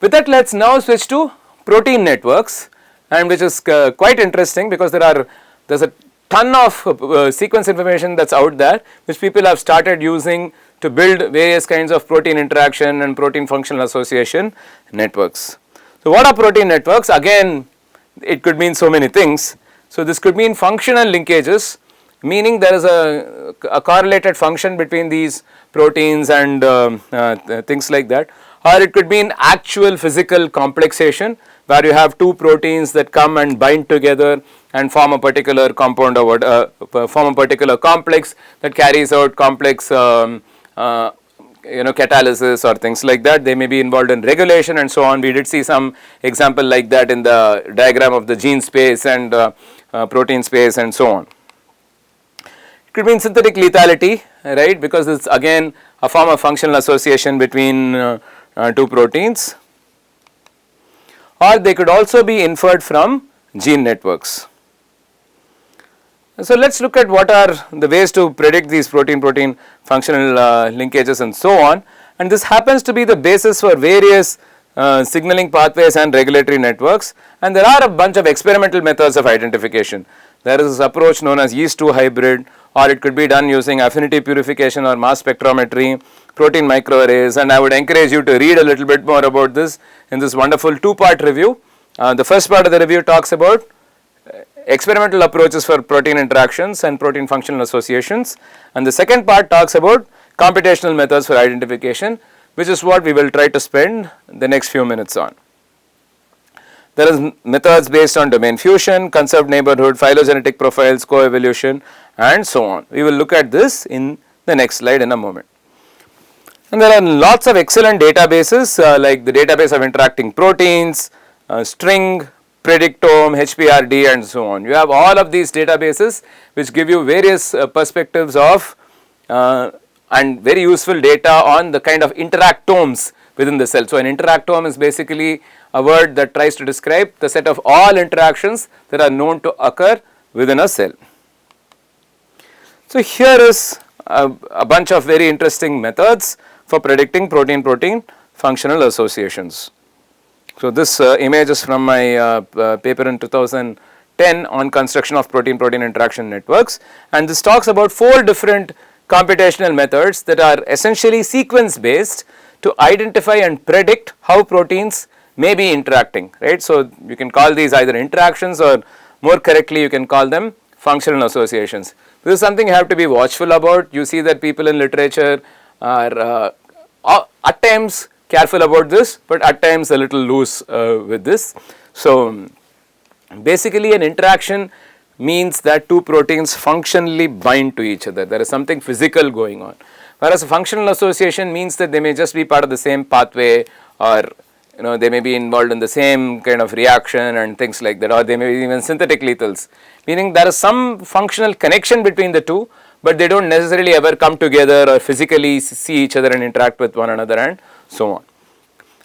With that, let's now switch to protein networks, and which is quite interesting because there's a ton of sequence information that's out there which people have started using to build various kinds of protein interaction and protein functional association networks. So what are protein networks? Again, it could mean so many things. So this could mean functional linkages, meaning there is a correlated function between these proteins and things like that, or it could mean actual physical complexation where you have two proteins that come and bind together and form a particular compound or what, form a particular complex that carries out complex catalysis or things like that. They may be involved in regulation and so on. We did see some example like that in the diagram of the gene space and protein space and so on. It could mean synthetic lethality, right, because it's again a form of functional association between two proteins, or they could also be inferred from gene networks. So let's look at what are the ways to predict these protein-protein functional linkages and so on, and this happens to be the basis for various signaling pathways and regulatory networks, and there are a bunch of experimental methods of identification. There is this approach known as yeast 2 hybrid, or it could be done using affinity purification or mass spectrometry, protein microarrays, and I would encourage you to read a little bit more about this in this wonderful two-part review. The first part of the review talks about experimental approaches for protein interactions and protein functional associations, and the second part talks about computational methods for identification, which is what we will try to spend the next few minutes on. There is methods based on domain fusion, conserved neighborhood, phylogenetic profiles, coevolution and so on. We will look at this in the next slide in a moment. And there are lots of excellent databases like the database of interacting proteins, String, Predictome, HPRD and so on. You have all of these databases which give you various perspectives of and very useful data on the kind of interactomes within the cell. So an interactome is basically a word that tries to describe the set of all interactions that are known to occur within a cell. So here is a bunch of very interesting methods for predicting protein-protein functional associations. So this image is from my paper in 2010 on construction of protein-protein interaction networks, and this talks about 4 different computational methods that are essentially sequence based to identify and predict how proteins may be interacting, right. So you can call these either interactions or more correctly you can call them functional associations. This is something you have to be watchful about. You see that people in literature are at times careful about this, but at times a little loose with this. So basically an interaction means that two proteins functionally bind to each other. There is something physical going on, whereas a functional association means that they may just be part of the same pathway, or they may be involved in the same kind of reaction and things like that, or they may be even synthetic lethals, meaning there is some functional connection between the two, but they do not necessarily ever come together or physically see each other and interact with one another and so on.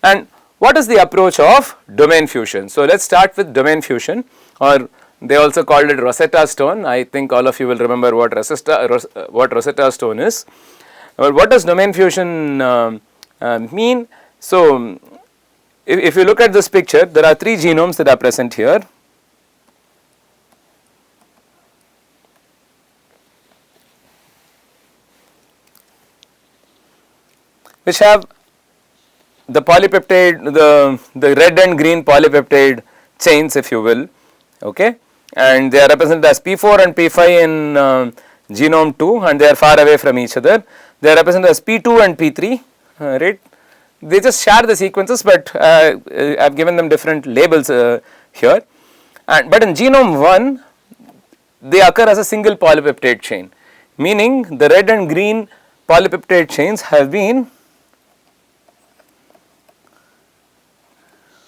And what is the approach of domain fusion? So let us start with domain fusion, or they also called it Rosetta Stone. I think all of you will remember what Rosetta Stone is. Well, what does domain fusion mean? So if you look at this picture, there are 3 genomes that are present here. Which have the polypeptide, the red and green polypeptide chains, if you will, okay, and they are represented as P4 and P5 in genome 2, and they are far away from each other. They are represented as P2 and P3, right. They just share the sequences, but I have given them different labels here. But in genome 1, they occur as a single polypeptide chain, meaning the red and green polypeptide chains have been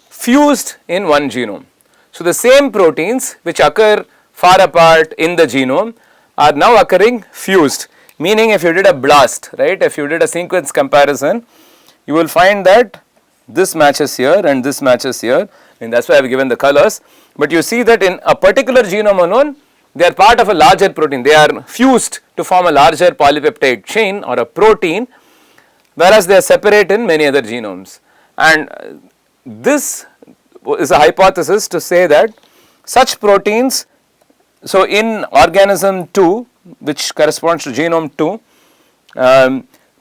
fused in one genome. So the same proteins which occur far apart in the genome are now occurring fused, meaning if you did a blast, right, if you did a sequence comparison, you will find that this matches here and this matches here, and that is why I have given the colors. But you see that in a particular genome alone, they are part of a larger protein, they are fused to form a larger polypeptide chain or a protein, whereas they are separate in many other genomes. And this is a hypothesis to say that such proteins, so in organism 2 which corresponds to genome 2,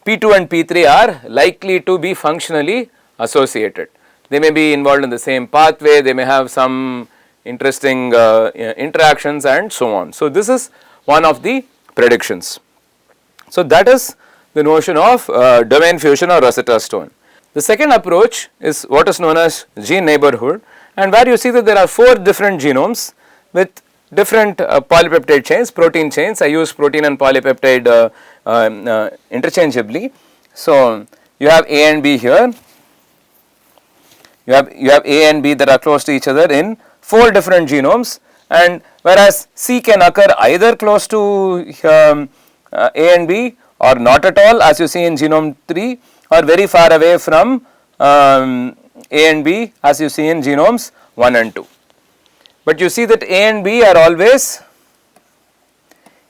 P2 and P3 are likely to be functionally associated. They may be involved in the same pathway, they may have some interesting interactions and so on. So, this is one of the predictions. So, that is the notion of domain fusion or Rosetta Stone. The second approach is what is known as gene neighborhood, and where you see that there are 4 different genomes with different polypeptide chains, protein chains. I use protein and polypeptide interchangeably. So, you have A and B here, you have A and B that are close to each other in 4 different genomes, and whereas C can occur either close to A and B or not at all, as you see in genome 3, or very far away from A and B as you see in genomes 1 and 2. But you see that A and B are always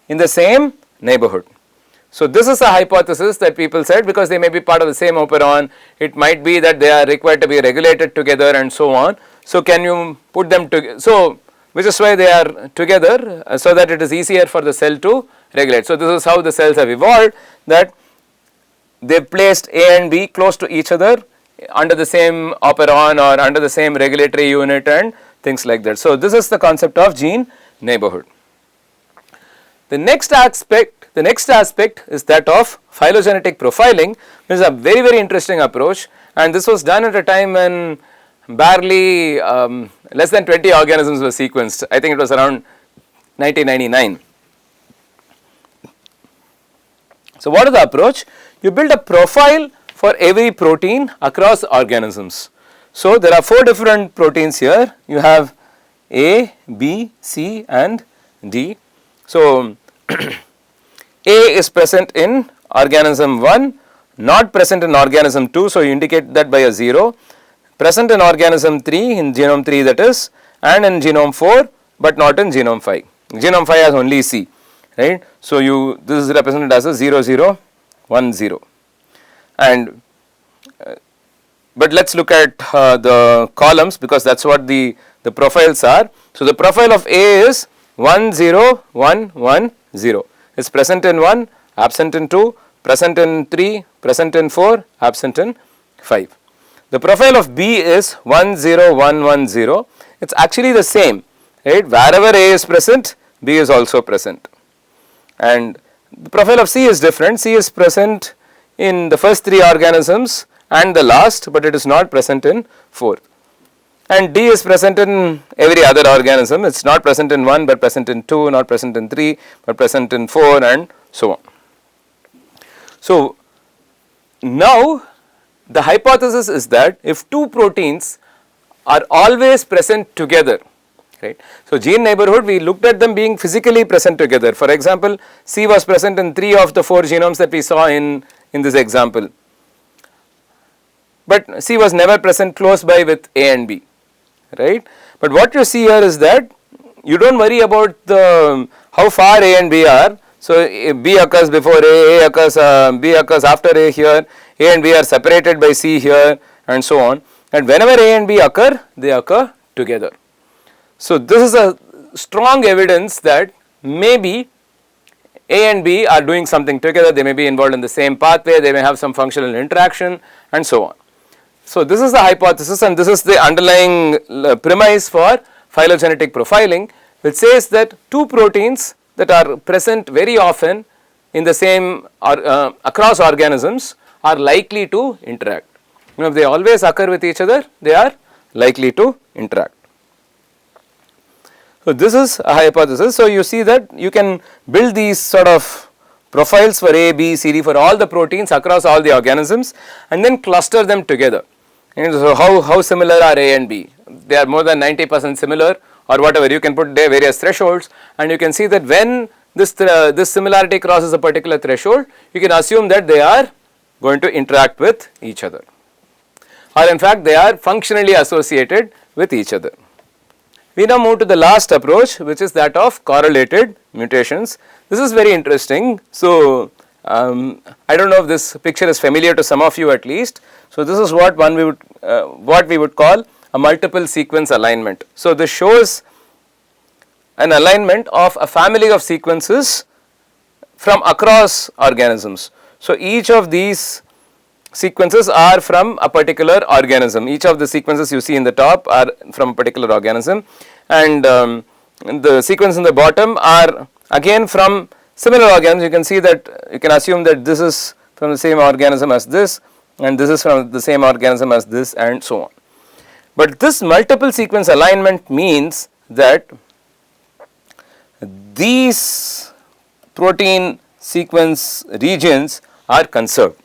in the same neighborhood. So, this is a hypothesis that people said, because they may be part of the same operon, it might be that they are required to be regulated together and so on. So, can you put them together? So, which is why they are together, so that it is easier for the cell to regulate. So, this is how the cells have evolved, that they have placed A and B close to each other under the same operon or under the same regulatory unit and things like that. So, this is the concept of gene neighborhood. The next aspect is that of phylogenetic profiling. This is a very interesting approach, and this was done at a time when barely less than 20 organisms were sequenced. I think it was around 1999. So, what is the approach? You build a profile for every protein across organisms. So, there are 4 different proteins here. You have A, B, C and D. So, A is present in organism 1, not present in organism 2, so you indicate that by a 0, present in organism 3, in genome 3 that is, and in genome 4, but not in genome 5. Genome 5 has only C, right. So, this is represented as a 0, 0, 1, 0. And but let us look at the columns, because that is what the profiles are. So, the profile of A is 1, 0, 1, 1, 0. Is present in 1, absent in 2, present in 3, present in 4, absent in 5. The profile of B is 1, 0, 1, 1, 0. It is actually the same, right. Wherever A is present, B is also present. And the profile of C is different. C is present in the first 3 organisms and the last, but it is not present in 4th. And D is present in every other organism. It is not present in 1, but present in 2, not present in 3, but present in 4 and so on. So, now the hypothesis is that if 2 proteins are always present together, right. So, gene neighborhood, we looked at them being physically present together. For example, C was present in 3 of the 4 genomes that we saw in this example, but C was never present close by with A and B, right. But what you see here is that you do not worry about how far A and B are. So, B occurs before A occurs, B occurs after A here, A and B are separated by C here and so on, and whenever A and B occur, they occur together. So, this is a strong evidence that maybe A and B are doing something together, they may be involved in the same pathway, they may have some functional interaction and so on. So, this is the hypothesis, and this is the underlying premise for phylogenetic profiling, which says that 2 proteins that are present very often in the same across organisms are likely to interact. If they always occur with each other, they are likely to interact. So, this is a hypothesis. So, you see that you can build these sort of profiles for A, B, C, D for all the proteins across all the organisms and then cluster them together. And so, how similar are A and B? They are more than 90% similar or whatever, you can put their various thresholds, and you can see that when this similarity crosses a particular threshold, you can assume that they are going to interact with each other, or in fact they are functionally associated with each other. We now move to the last approach, which is that of correlated mutations. This is very interesting. So, I don't know if this picture is familiar to some of you at least. So this is what we would call a multiple sequence alignment. So this shows an alignment of a family of sequences from across organisms. So each of these sequences are from a particular organism. Each of the sequences you see in the top are from a particular organism, and the sequence in the bottom are again from similar organisms. You can see that, you can assume that this is from the same organism as this, and this is from the same organism as this, and so on. But this multiple sequence alignment means that these protein sequence regions are conserved.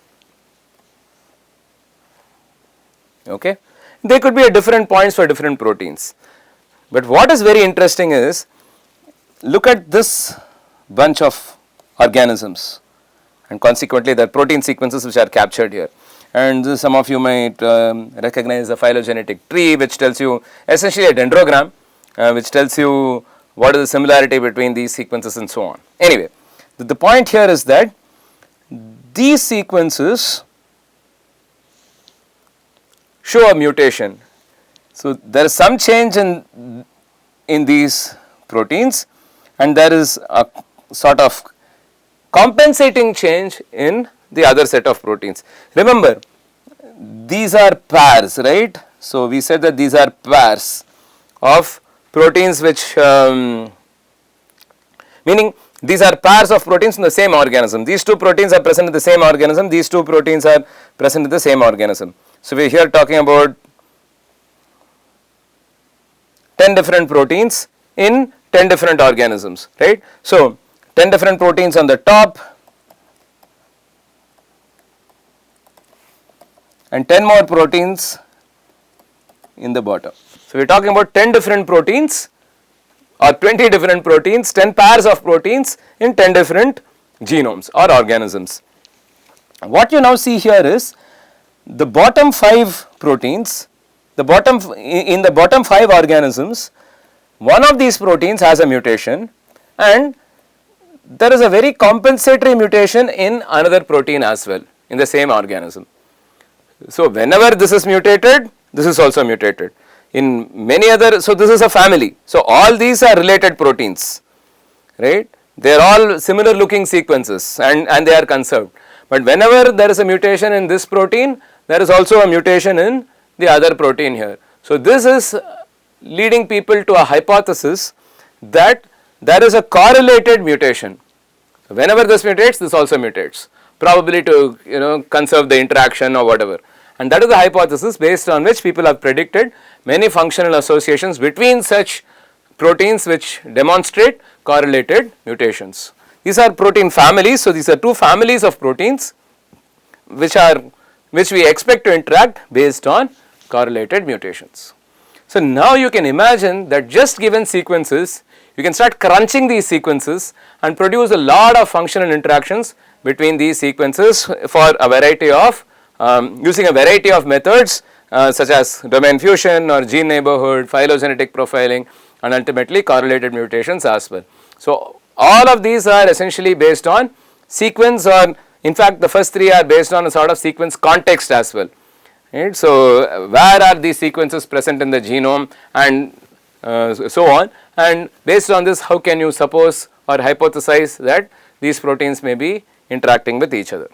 Okay, they could be at different points for different proteins. But what is very interesting is, look at this bunch of organisms, and consequently the protein sequences which are captured here. And some of you might recognize the phylogenetic tree, which tells you essentially a dendrogram, which tells you what is the similarity between these sequences and so on. Anyway, the point here is that these sequences show a mutation. So there is some change in these proteins, and there is a sort of compensating change in the other set of proteins. Remember, these are pairs, right? So we said that these are pairs of proteins, which meaning these are pairs of proteins in the same organism. These two proteins are present in the same organism, these two proteins are present in the same organism. So we are here talking about 10 different proteins in 10 different organisms, right? So 10 different proteins on the top and 10 more proteins in the bottom. So we are talking about 10 different proteins or 20 different proteins, 10 pairs of proteins in 10 different genomes or organisms. What you now see here is the bottom 5 proteins, in the bottom 5 organisms, one of these proteins has a mutation, and there is a very compensatory mutation in another protein as well in the same organism. So whenever this is mutated, this is also mutated. In many other, so this is a family. So all these are related proteins, right? They are all similar looking sequences, and they are conserved. But whenever there is a mutation in this protein, there is also a mutation in the other protein here. So this is leading people to a hypothesis that there is a correlated mutation. Whenever this mutates, this also mutates, probably to conserve the interaction or whatever. And that is the hypothesis based on which people have predicted many functional associations between such proteins which demonstrate correlated mutations. These are protein families. So these are two families of proteins which we expect to interact based on correlated mutations. So now you can imagine that just given sequences, you can start crunching these sequences and produce a lot of functional interactions between these sequences for a variety of using a variety of methods such as domain fusion or gene neighborhood, phylogenetic profiling, and ultimately correlated mutations as well. So all of these are essentially based on sequence, or in fact the first three are based on a sort of sequence context as well. Right? So where are these sequences present in the genome, and so on, and based on this how can you suppose or hypothesize that these proteins may be interacting with each other.